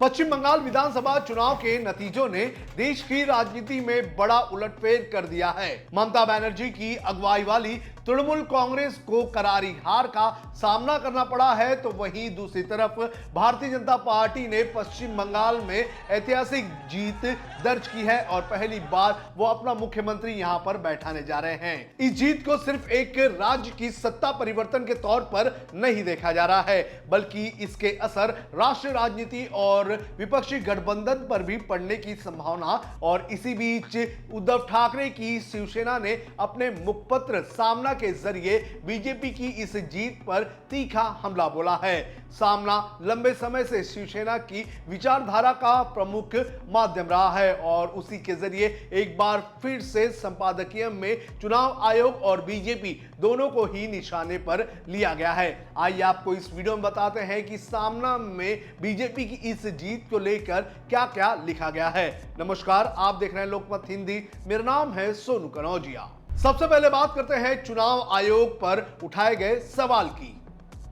पश्चिम बंगाल विधानसभा चुनाव के नतीजों ने देश की राजनीति में बड़ा उलटफेर कर दिया है। ममता बनर्जी की अगुवाई वाली तृणमूल कांग्रेस को करारी हार का सामना करना पड़ा है, तो वहीं दूसरी तरफ भारतीय जनता पार्टी ने पश्चिम बंगाल में ऐतिहासिक जीत दर्ज की है और पहली बार वो अपना मुख्यमंत्री यहां पर बैठाने जा रहे हैं। इस जीत को सिर्फ एक राज्य की सत्ता परिवर्तन के तौर पर नहीं देखा जा रहा है, बल्कि इसके असर राष्ट्रीय राजनीति और विपक्षी गठबंधन पर भी पड़ने की संभावना। और इसी बीच उद्धव ठाकरे की शिवसेना ने अपने मुखपत्र सामना के जरिए बीजेपी की इस जीत पर तीखा हमला बोला है। सामना लंबे समय से शिवसेना की विचारधारा का प्रमुख माध्यम रहा है और उसी के जरिए एक बार फिर से संपादकीय में चुनाव आयोग और बीजेपी दोनों को ही निशाने पर लिया गया है। आइए आपको इस वीडियो में बताते हैं कि सामना में बीजेपी की इस जीत को लेकर क्या क्या लिखा गया है। नमस्कार, आप देख रहे हैं लोकमत हिंदी। मेरा नाम है सोनू कनौजिया। सबसे पहले बात करते हैं चुनाव आयोग पर उठाए गए सवाल की।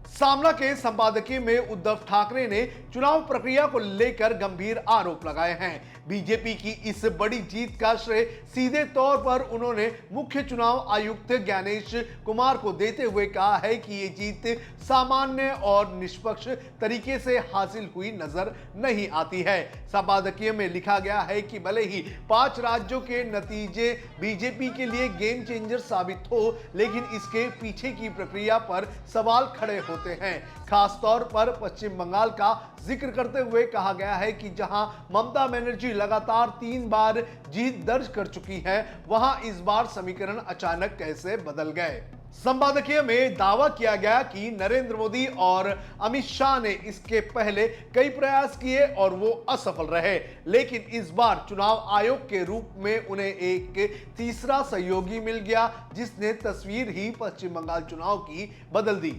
सामना के संपादकीय में उद्धव ठाकरे ने चुनाव प्रक्रिया को लेकर गंभीर आरोप लगाए हैं। बीजेपी की इस बड़ी जीत का श्रेय सीधे तौर पर उन्होंने मुख्य चुनाव आयुक्त ज्ञानेश कुमार को देते हुए कहा है कि ये जीत सामान्य और निष्पक्ष तरीके से हासिल हुई नजर नहीं आती है। संपादकीय में लिखा गया है कि भले ही 5 राज्यों के नतीजे बीजेपी के लिए गेम चेंजर साबित हो, लेकिन इसके पीछे की प्रक्रिया पर सवाल खड़े होते हैं। खास तौर पर पश्चिम बंगाल का जिक्र करते हुए कहा गया है कि जहां ममता बनर्जी लगातार 3 बार जीत दर्ज कर चुकी है, वहां इस बार समीकरण अचानक कैसे बदल गए। संपादकीय में दावा किया गया कि नरेंद्र मोदी और अमित शाह ने इसके पहले कई प्रयास किए और वो असफल रहे, लेकिन इस बार चुनाव आयोग के रूप में उन्हें एक तीसरा सहयोगी मिल गया, जिसने तस्वीर ही पश्चिम बंगाल चुनाव की बदल दी।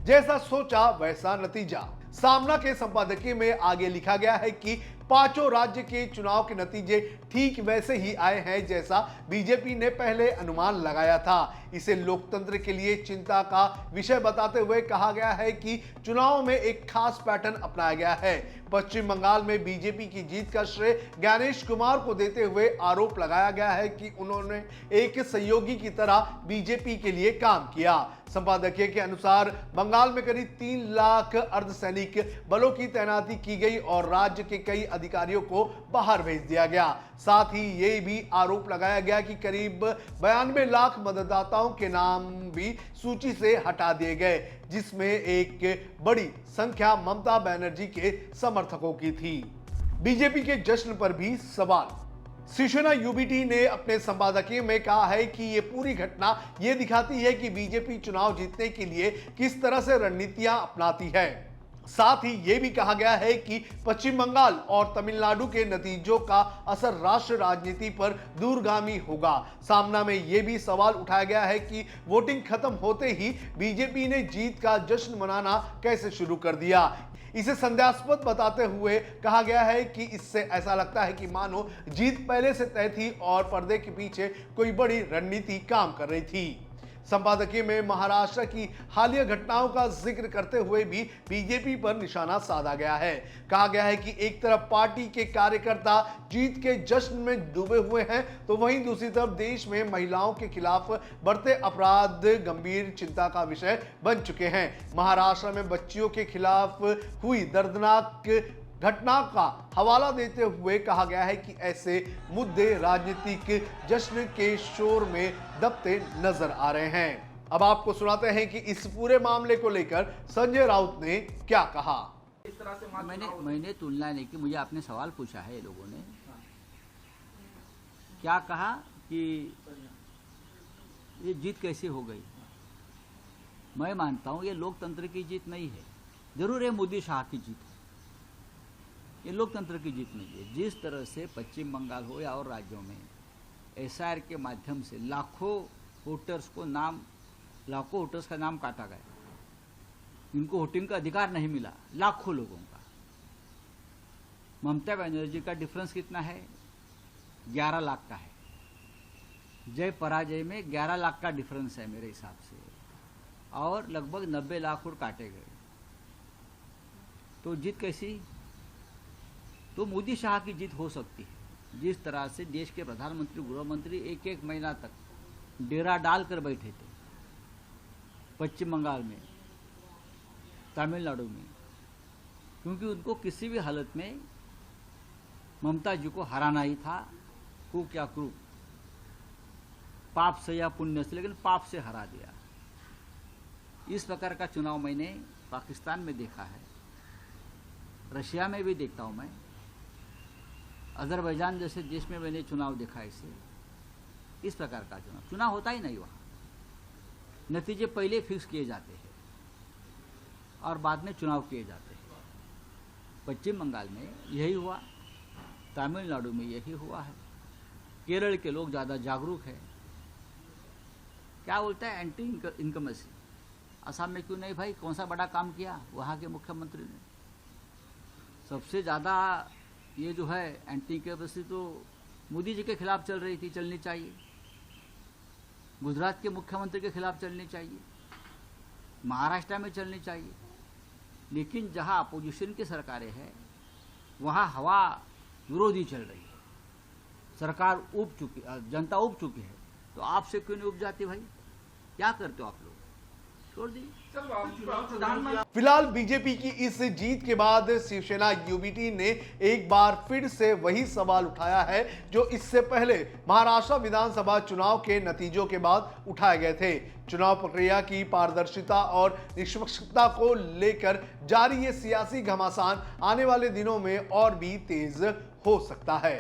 जैसा सोचा वैसा नतीजा। सामना के संपादकीय में आगे लिखा गया है कि 5 राज्य के चुनाव के नतीजे ठीक वैसे ही आए हैं जैसा बीजेपी ने पहले अनुमान लगाया था। इसे लोकतंत्र के लिए चिंता का विषय बताते हुए कहा गया है कि चुनाव में एक खास पैटर्न अपनाया गया है। पश्चिम बंगाल में बीजेपी की जीत का श्रेय ज्ञानेश कुमार को देते हुए आरोप लगाया गया है कि उन्होंने एक सहयोगी की तरह बीजेपी के लिए काम किया। संपादकीय के अनुसार बंगाल में करीब 3 लाख अर्धसैनिक बलों की तैनाती की गई और राज्य के कई अधिकारियों को बाहर भेज दिया गया। साथ ही ये भी आरोप लगाया गया कि करीब 92 लाख मतदाताओं के नाम भी सूची से हटा दिए गए, जिसमें एक बड़ी संख्या ममता बनर्जी के समर्थकों की थी। बीजेपी के जश्न पर भी सवाल। शिवसेना यूबीटी ने अपने संपादकीय में कहा है कि ये पूरी घटना ये दिखाती है कि बीजेपी चुनाव जीतने के लिए किस तरह से रणनीतियां अपनाती है। साथ ही यह भी कहा गया है कि पश्चिम बंगाल और तमिलनाडु के नतीजों का असर राष्ट्रीय राजनीति पर दूरगामी होगा। सामना में यह भी सवाल उठाया गया है कि वोटिंग खत्म होते ही बीजेपी ने जीत का जश्न मनाना कैसे शुरू कर दिया। इसे संदेहास्पद बताते हुए कहा गया है कि इससे ऐसा लगता है कि मानो जीत पहले से तय थी और पर्दे के पीछे कोई बड़ी रणनीति काम कर रही थी। संपादकीय में महाराष्ट्र की हालिया घटनाओं का जिक्र करते हुए भी बीजेपी पर निशाना साधा गया है। कहा गया है कि एक तरफ पार्टी के कार्यकर्ता जीत के जश्न में डूबे हुए हैं, तो वहीं दूसरी तरफ देश में महिलाओं के खिलाफ बढ़ते अपराध गंभीर चिंता का विषय बन चुके हैं। महाराष्ट्र में बच्चियों के खिलाफ हुई दर्दनाक घटना का हवाला देते हुए कहा गया है कि ऐसे मुद्दे राजनीतिक जश्न के शोर में दबते नजर आ रहे हैं। अब आपको सुनाते हैं कि इस पूरे मामले को लेकर संजय राउत ने क्या कहा। इस तरह से मैंने तुलना नहीं की, मुझे आपने सवाल पूछा है। ये लोगों ने क्या कहा कि ये जीत कैसे हो गई। मैं मानता हूं ये लोकतंत्र की जीत नहीं है, जरूर ये मोदी शाह की जीत है, ये लोकतंत्र की जीत नहीं है। जिस तरह से पश्चिम बंगाल हो या और राज्यों में एसआईआर के माध्यम से लाखों वोटर्स का नाम काटा गया, इनको वोटिंग का अधिकार नहीं मिला, लाखों लोगों का। ममता बनर्जी का डिफरेंस कितना है? 11 लाख का है। जय पराजय में 11 लाख का डिफरेंस है मेरे हिसाब से, और लगभग 90 लाख वोट काटे गए। तो जीत कैसी? तो मोदी शाह की जीत हो सकती है। जिस तरह से देश के प्रधानमंत्री गृह मंत्री एक एक महीना तक डेरा डालकर बैठे थे पश्चिम बंगाल में, तमिलनाडु में, क्योंकि उनको किसी भी हालत में ममता जी को हराना ही था, कूक या क्रूक, पाप से या पुण्य से, लेकिन पाप से हरा दिया। इस प्रकार का चुनाव मैंने पाकिस्तान में देखा है, रशिया में भी देखता हूं मैं, अजरबैजान जैसे देश में मैंने चुनाव देखा इसे। इस प्रकार का चुनाव होता ही नहीं, वहाँ नतीजे पहले फिक्स किए जाते हैं और बाद में चुनाव किए जाते हैं। पश्चिम बंगाल में यही हुआ, तमिलनाडु में यही हुआ है, केरल के लोग ज़्यादा जागरूक हैं। क्या बोलता है एंटी इनकमेंसी, असम में क्यों नहीं भाई, कौन सा बड़ा काम किया वहाँ के मुख्यमंत्री ने? सबसे ज़्यादा ये जो है एंटी इनकमेंसी तो मोदी जी के खिलाफ चल रही थी, चलनी चाहिए, गुजरात के मुख्यमंत्री के खिलाफ चलनी चाहिए, महाराष्ट्र में चलनी चाहिए। लेकिन जहां अपोजिशन की सरकारें हैं वहां हवा विरोधी चल रही है, सरकार उब चुकी, जनता उब चुकी है, तो आपसे क्यों नहीं उब जाती भाई? क्या करते हो आप लोग? छोड़ दीजिए। फिलहाल बीजेपी की इस जीत के बाद शिवसेना यूबीटी ने एक बार फिर से वही सवाल उठाया है जो इससे पहले महाराष्ट्र विधानसभा चुनाव के नतीजों के बाद उठाए गए थे। चुनाव प्रक्रिया की पारदर्शिता और निष्पक्षता को लेकर जारी ये सियासी घमासान आने वाले दिनों में और भी तेज हो सकता है।